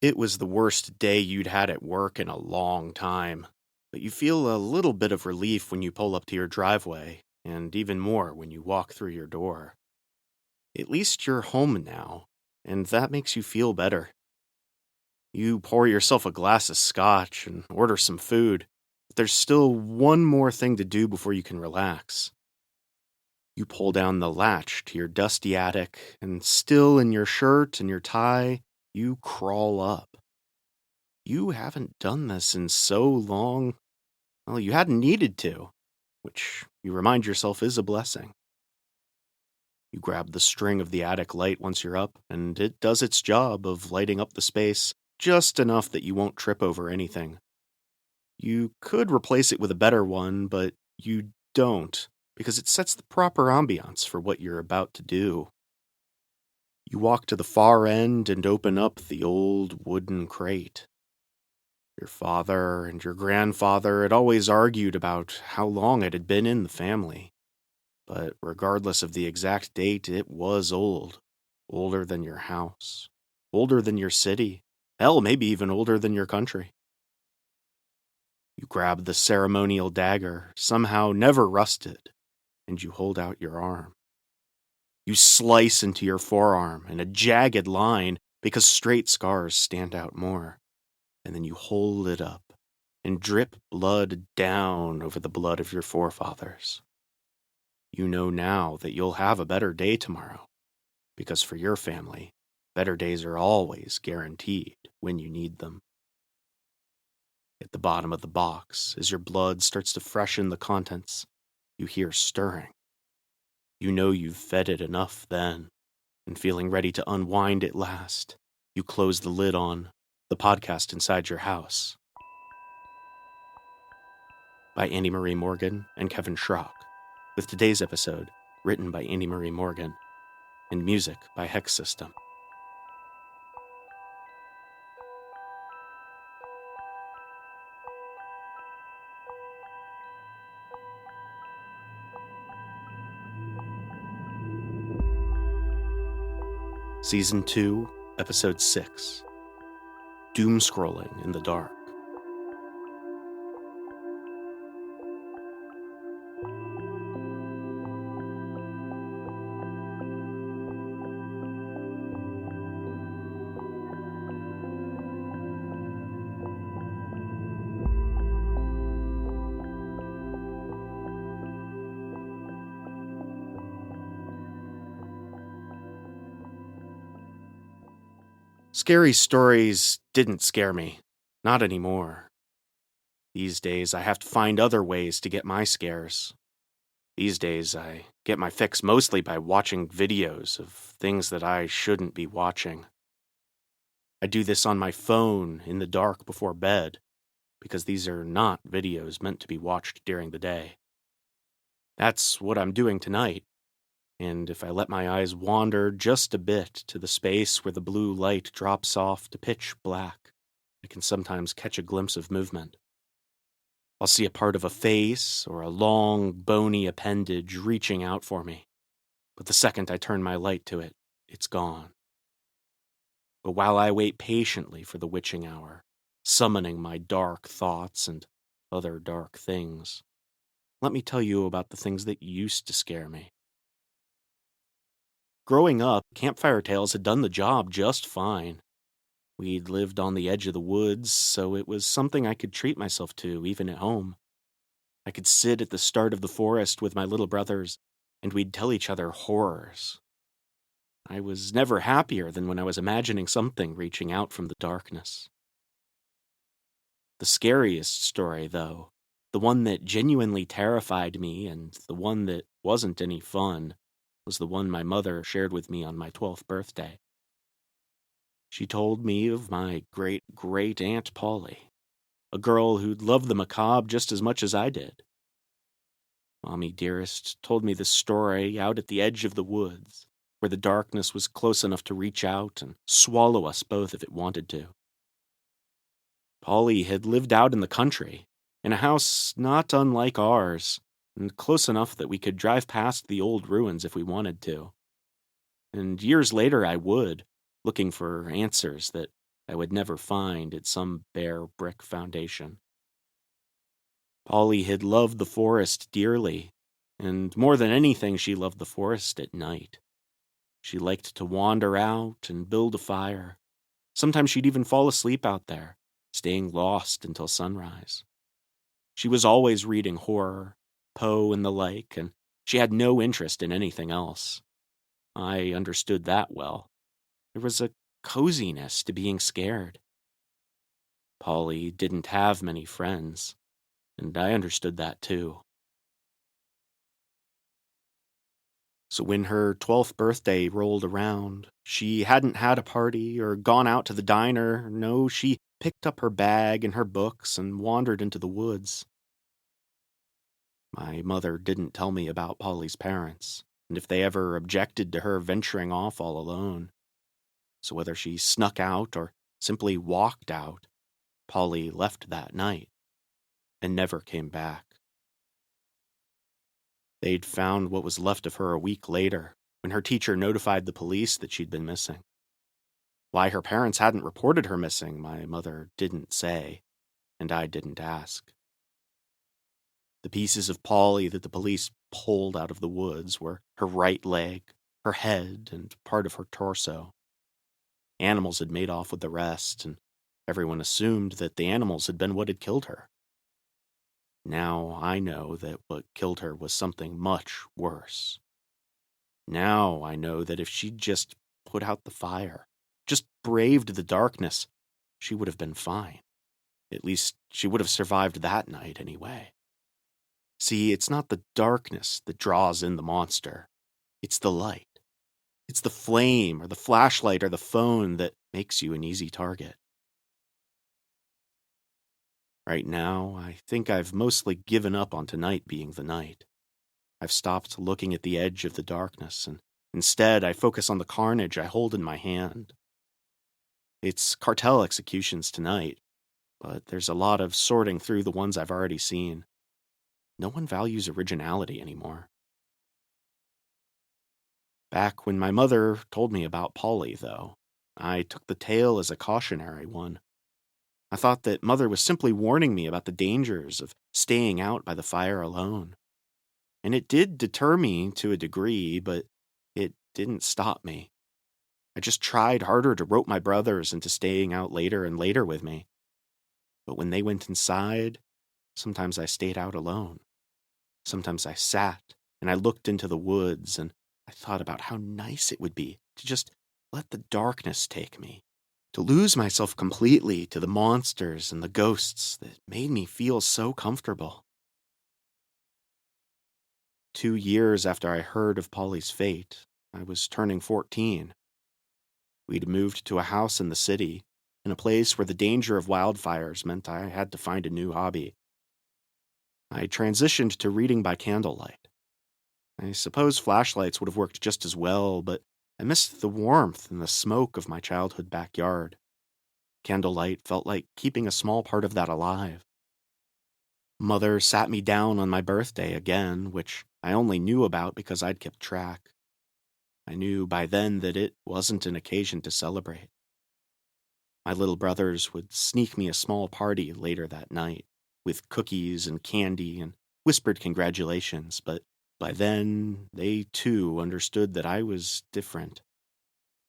It was the worst day you'd had at work in a long time, but you feel a little bit of relief when you pull up to your driveway, and even more when you walk through your door. At least you're home now, and that makes you feel better. You pour yourself a glass of scotch and order some food, but there's still one more thing to do before you can relax. You pull down the latch to your dusty attic, and still in your shirt and your tie, you crawl up. You haven't done this in so long. Well, you hadn't needed to, which you remind yourself is a blessing. You grab the string of the attic light once you're up, and it does its job of lighting up the space just enough that you won't trip over anything. You could replace it with a better one, but you don't, because it sets the proper ambiance for what you're about to do. You walk to the far end and open up the old wooden crate. Your father and your grandfather had always argued about how long it had been in the family. But regardless of the exact date, it was old. Older than your house. Older than your city. Hell, maybe even older than your country. You grab the ceremonial dagger, somehow never rusted, and you hold out your arm. You slice into your forearm in a jagged line because straight scars stand out more. And then you hold it up and drip blood down over the blood of your forefathers. You know now that you'll have a better day tomorrow, because for your family, better days are always guaranteed when you need them. At the bottom of the box, as your blood starts to freshen the contents, you hear stirring. You know you've fed it enough then, and feeling ready to unwind at last, you close the lid on the podcast inside your house. By Andy Marie Morgan and Kevin Schrock, with today's episode written by Andy Marie Morgan and music by Hex System. Season 2, Episode 6, Doomscrolling in the Dark. Scary stories didn't scare me. Not anymore. These days, I have to find other ways to get my scares. These days, I get my fix mostly by watching videos of things that I shouldn't be watching. I do this on my phone in the dark before bed, because these are not videos meant to be watched during the day. That's what I'm doing tonight. And if I let my eyes wander just a bit to the space where the blue light drops off to pitch black, I can sometimes catch a glimpse of movement. I'll see a part of a face or a long, bony appendage reaching out for me. But the second I turn my light to it, it's gone. But while I wait patiently for the witching hour, summoning my dark thoughts and other dark things, let me tell you about the things that used to scare me. Growing up, campfire tales had done the job just fine. We'd lived on the edge of the woods, so it was something I could treat myself to, even at home. I could sit at the start of the forest with my little brothers, and we'd tell each other horrors. I was never happier than when I was imagining something reaching out from the darkness. The scariest story, though, the one that genuinely terrified me and the one that wasn't any fun, was the one my mother shared with me on my 12th birthday. She told me of my great-great-aunt Polly, a girl who'd loved the macabre just as much as I did. Mommy dearest told me this story out at the edge of the woods, where the darkness was close enough to reach out and swallow us both if it wanted to. Polly had lived out in the country, in a house not unlike ours, and close enough that we could drive past the old ruins if we wanted to. And years later I would, looking for answers that I would never find at some bare brick foundation. Polly had loved the forest dearly, and more than anything, she loved the forest at night. She liked to wander out and build a fire. Sometimes she'd even fall asleep out there, staying lost until sunrise. She was always reading horror, Poe and the like, and she had no interest in anything else. I understood that well. There was a coziness to being scared. Polly didn't have many friends, and I understood that too. So when her 12th birthday rolled around, she hadn't had a party or gone out to the diner. No, she picked up her bag and her books and wandered into the woods. My mother didn't tell me about Polly's parents, and if they ever objected to her venturing off all alone. So whether she snuck out or simply walked out, Polly left that night and never came back. They'd found what was left of her a week later, when her teacher notified the police that she'd been missing. Why her parents hadn't reported her missing, my mother didn't say, and I didn't ask. The pieces of Polly that the police pulled out of the woods were her right leg, her head, and part of her torso. Animals had made off with the rest, and everyone assumed that the animals had been what had killed her. Now I know that what killed her was something much worse. Now I know that if she'd just put out the fire, just braved the darkness, she would have been fine. At least she would have survived that night anyway. See, it's not the darkness that draws in the monster. It's the light. It's the flame or the flashlight or the phone that makes you an easy target. Right now, I think I've mostly given up on tonight being the night. I've stopped looking at the edge of the darkness, and instead I focus on the carnage I hold in my hand. It's cartel executions tonight, but there's a lot of sorting through the ones I've already seen. No one values originality anymore. Back when my mother told me about Polly, though, I took the tale as a cautionary one. I thought that Mother was simply warning me about the dangers of staying out by the fire alone. And it did deter me to a degree, but it didn't stop me. I just tried harder to rope my brothers into staying out later and later with me. But when they went inside, sometimes I stayed out alone. Sometimes I sat and I looked into the woods and I thought about how nice it would be to just let the darkness take me. To lose myself completely to the monsters and the ghosts that made me feel so comfortable. 2 years after I heard of Polly's fate, I was turning 14. We'd moved to a house in the city, in a place where the danger of wildfires meant I had to find a new hobby. I transitioned to reading by candlelight. I suppose flashlights would have worked just as well, but I missed the warmth and the smoke of my childhood backyard. Candlelight felt like keeping a small part of that alive. Mother sat me down on my birthday again, which I only knew about because I'd kept track. I knew by then that it wasn't an occasion to celebrate. My little brothers would sneak me a small party later that night, with cookies and candy and whispered congratulations, but by then they too understood that I was different.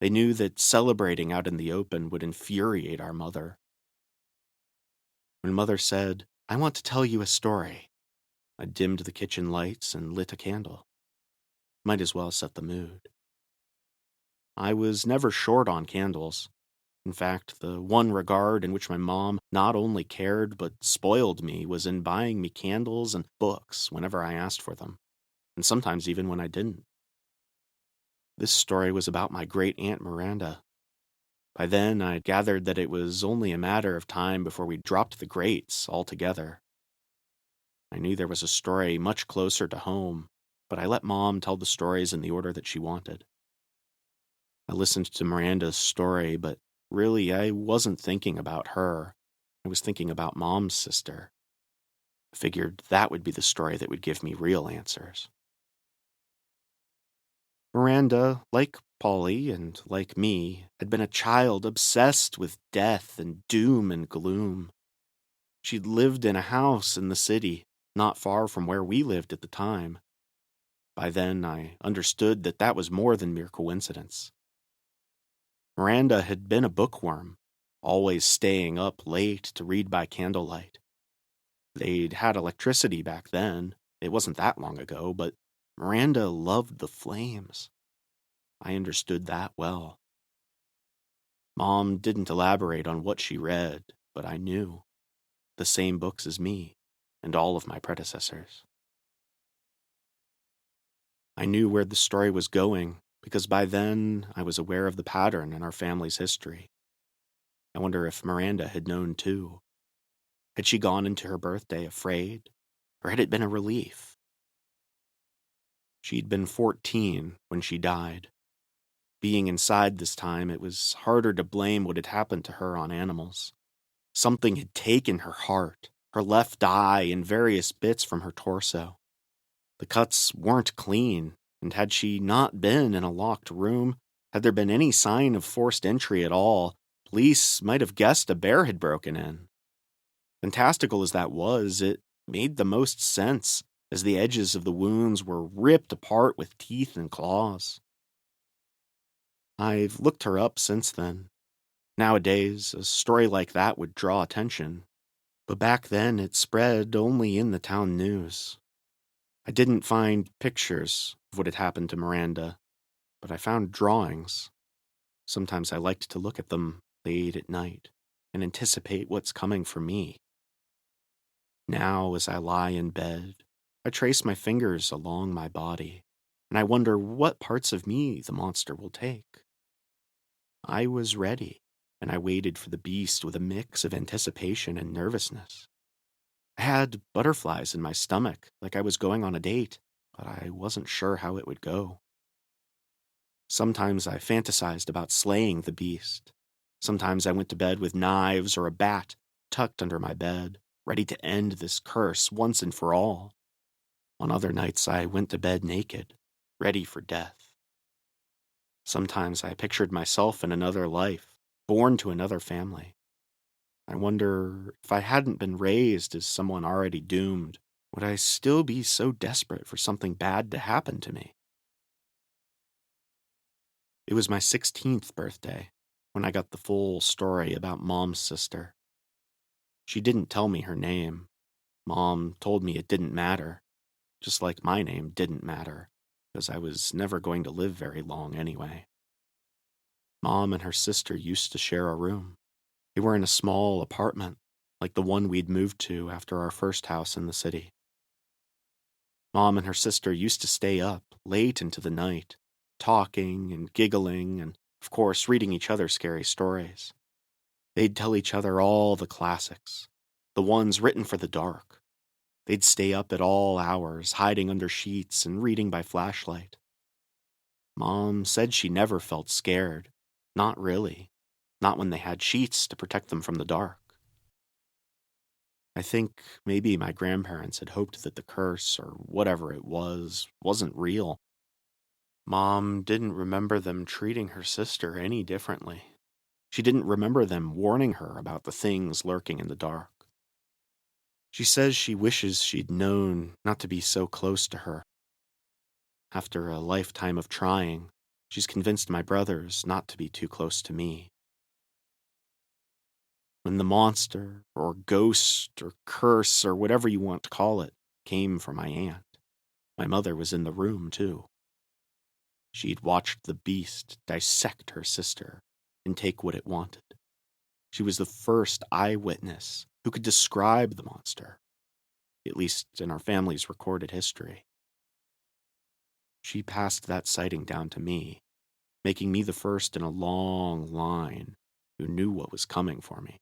They knew that celebrating out in the open would infuriate our mother. When Mother said, "I want to tell you a story," I dimmed the kitchen lights and lit a candle. Might as well set the mood. I was never short on candles. In fact, the one regard in which my mom not only cared but spoiled me was in buying me candles and books whenever I asked for them, and sometimes even when I didn't. This story was about my great aunt Miranda. By then, I'd gathered that it was only a matter of time before we dropped the grates altogether. I knew there was a story much closer to home, but I let Mom tell the stories in the order that she wanted. I listened to Miranda's story, but really I wasn't thinking about her. I was thinking about Mom's sister. I figured that would be the story that would give me real answers. Miranda, like Polly, and like me, had been a child obsessed with death and doom and gloom. She'd lived in a house in the city, not far from where we lived at the time. By then, I understood that that was more than mere coincidence. Miranda had been a bookworm, always staying up late to read by candlelight. They'd had electricity back then. It wasn't that long ago, but Miranda loved the flames. I understood that well. Mom didn't elaborate on what she read, but I knew. The same books as me, and all of my predecessors. I knew where the story was going, because by then I was aware of the pattern in our family's history. I wonder if Miranda had known too. Had she gone into her birthday afraid, or had it been a relief? She'd been 14 when she died. Being inside this time, it was harder to blame what had happened to her on animals. Something had taken her heart, her left eye, and various bits from her torso. The cuts weren't clean, and had she not been in a locked room, had there been any sign of forced entry at all, police might have guessed a bear had broken in. Fantastical as that was, it made the most sense, as the edges of the wounds were ripped apart with teeth and claws. I've looked her up since then. Nowadays, a story like that would draw attention, but back then it spread only in the town news. I didn't find pictures of what had happened to Miranda, but I found drawings. Sometimes I liked to look at them late at night and anticipate what's coming for me. Now, as I lie in bed, I trace my fingers along my body, and I wonder what parts of me the monster will take. I was ready, and I waited for the beast with a mix of anticipation and nervousness. I had butterflies in my stomach, like I was going on a date, but I wasn't sure how it would go. Sometimes I fantasized about slaying the beast. Sometimes I went to bed with knives or a bat tucked under my bed, ready to end this curse once and for all. On other nights, I went to bed naked, ready for death. Sometimes I pictured myself in another life, born to another family. I wonder if I hadn't been raised as someone already doomed, would I still be so desperate for something bad to happen to me? It was my 16th birthday when I got the full story about Mom's sister. She didn't tell me her name. Mom told me it didn't matter, just like my name didn't matter, because I was never going to live very long anyway. Mom and her sister used to share a room. They were in a small apartment, like the one we'd moved to after our first house in the city. Mom and her sister used to stay up late into the night, talking and giggling and, of course, reading each other scary stories. They'd tell each other all the classics, the ones written for the dark. They'd stay up at all hours, hiding under sheets and reading by flashlight. Mom said she never felt scared. Not really. Not when they had sheets to protect them from the dark. I think maybe my grandparents had hoped that the curse, or whatever it was, wasn't real. Mom didn't remember them treating her sister any differently. She didn't remember them warning her about the things lurking in the dark. She says she wishes she'd known not to be so close to her. After a lifetime of trying, she's convinced my brothers not to be too close to me. When the monster, or ghost, or curse, or whatever you want to call it, came for my aunt, my mother was in the room too. She'd watched the beast dissect her sister and take what it wanted. She was the first eyewitness who could describe the monster, at least in our family's recorded history. She passed that sighting down to me, making me the first in a long line who knew what was coming for me.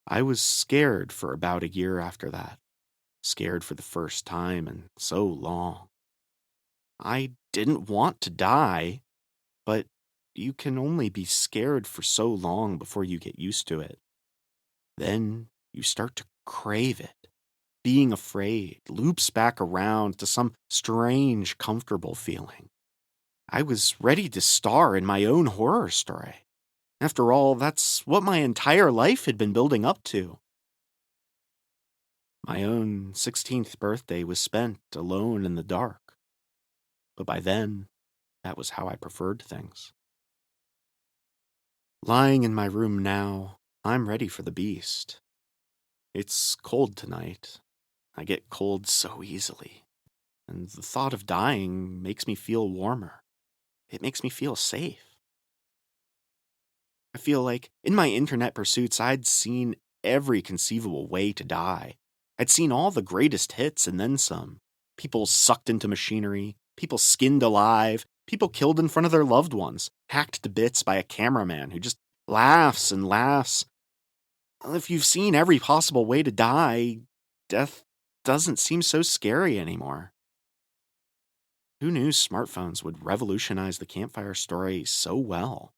I was scared for about a year after that, scared for the first time in so long. I didn't want to die, but you can only be scared for so long before you get used to it. Then you start to crave it. Being afraid loops back around to some strange, comfortable feeling. I was ready to star in my own horror story. After all, that's what my entire life had been building up to. My own 16th birthday was spent alone in the dark. But by then, that was how I preferred things. Lying in my room now, I'm ready for the beast. It's cold tonight. I get cold so easily. And the thought of dying makes me feel warmer. It makes me feel safe. I feel like in my internet pursuits, I'd seen every conceivable way to die. I'd seen all the greatest hits and then some. People sucked into machinery, people skinned alive, people killed in front of their loved ones, hacked to bits by a cameraman who just laughs and laughs. Well, if you've seen every possible way to die, death doesn't seem so scary anymore. Who knew smartphones would revolutionize the campfire story so well?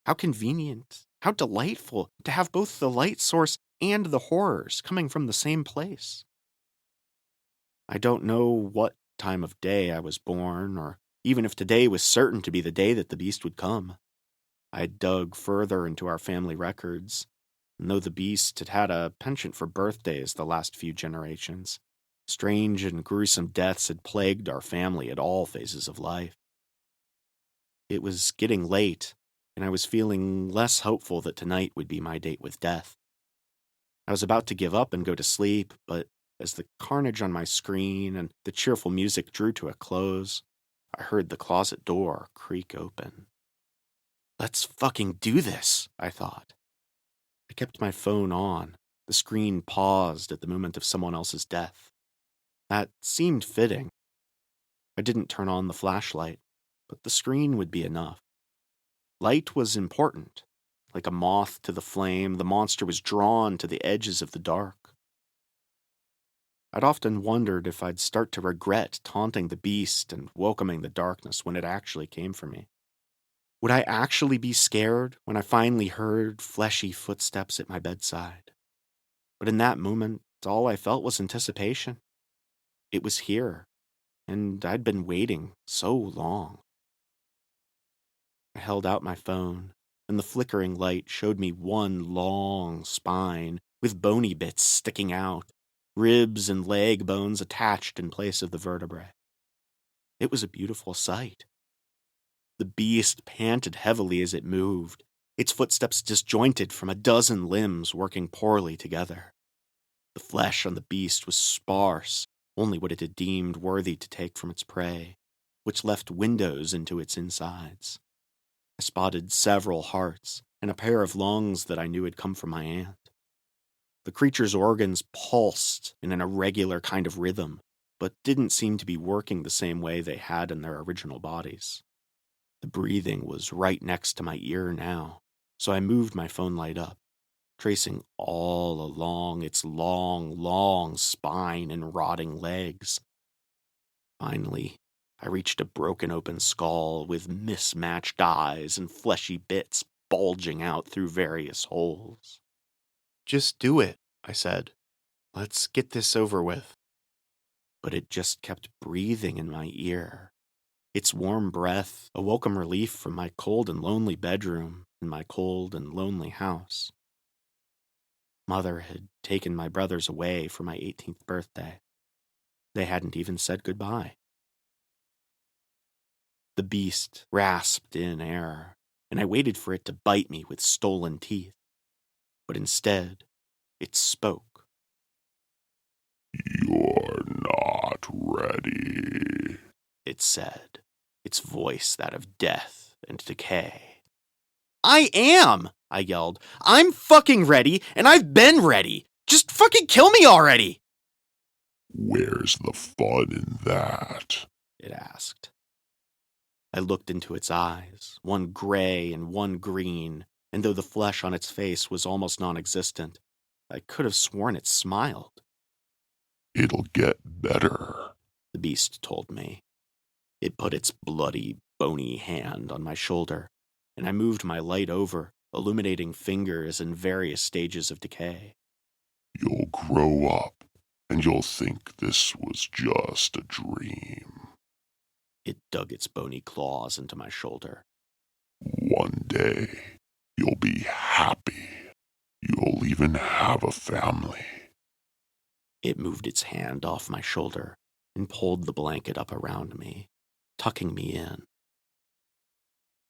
How convenient, how delightful to have both the light source and the horrors coming from the same place. I don't know what time of day I was born, or even if today was certain to be the day that the beast would come. I dug further into our family records, and though the beast had had a penchant for birthdays the last few generations, strange and gruesome deaths had plagued our family at all phases of life. It was getting late, and I was feeling less hopeful that tonight would be my date with death. I was about to give up and go to sleep, but as the carnage on my screen and the cheerful music drew to a close, I heard the closet door creak open. Let's fucking do this, I thought. I kept my phone on. The screen paused at the moment of someone else's death. That seemed fitting. I didn't turn on the flashlight, but the screen would be enough. Light was important. Like a moth to the flame, the monster was drawn to the edges of the dark. I'd often wondered if I'd start to regret taunting the beast and welcoming the darkness when it actually came for me. Would I actually be scared when I finally heard fleshy footsteps at my bedside? But in that moment, all I felt was anticipation. It was here, and I'd been waiting so long. I held out my phone, and the flickering light showed me one long spine with bony bits sticking out, ribs and leg bones attached in place of the vertebrae. It was a beautiful sight. The beast panted heavily as it moved, its footsteps disjointed from a dozen limbs working poorly together. The flesh on the beast was sparse, only what it had deemed worthy to take from its prey, which left windows into its insides. I spotted several hearts and a pair of lungs that I knew had come from my aunt. The creature's organs pulsed in an irregular kind of rhythm, but didn't seem to be working the same way they had in their original bodies. The breathing was right next to my ear now, so I moved my phone light up, tracing all along its long spine and rotting legs. Finally, I reached a broken open skull with mismatched eyes and fleshy bits bulging out through various holes. Just do it, I said. Let's get this over with. But it just kept breathing in my ear. Its warm breath, a welcome relief from my cold and lonely bedroom in my cold and lonely house. Mother had taken my brothers away for my 18th birthday. They hadn't even said goodbye. The beast rasped in air, and I waited for it to bite me with stolen teeth. But instead, it spoke. You're not ready, It said, its voice that of death and decay. I am, I yelled. I'm fucking ready, and I've been ready. Just fucking kill me already. Where's the fun in that? It asked. I looked into its eyes, one gray and one green, and though the flesh on its face was almost non-existent, I could have sworn it smiled. It'll get better, The beast told me. It put its bloody, bony hand on my shoulder, and I moved my light over, illuminating fingers in various stages of decay. You'll grow up, and you'll think this was just a dream. It dug its bony claws into my shoulder. One day, you'll be happy. You'll even have a family. It moved its hand off my shoulder and pulled the blanket up around me, tucking me in.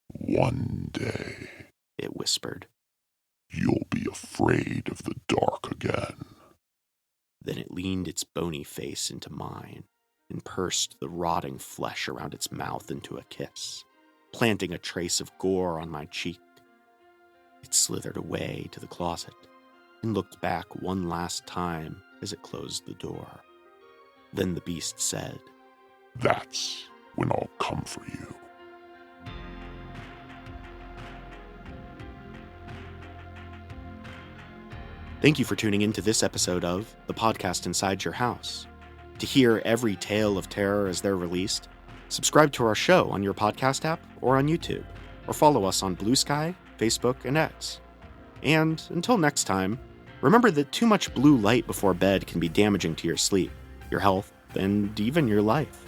One day, It whispered. you'll be afraid of the dark again. Then it leaned its bony face into mine and pursed the rotting flesh around its mouth into a kiss, planting a trace of gore on my cheek. It slithered away to the closet and looked back one last time as it closed the door. Then the beast said, That's when I'll come for you. Thank you for tuning in to this episode of The Podcast Inside Your House. To hear every tale of terror as they're released, subscribe to our show on your podcast app or on YouTube, or follow us on Blue Sky, Facebook, and X. And until next time, remember that too much blue light before bed can be damaging to your sleep, your health, and even your life.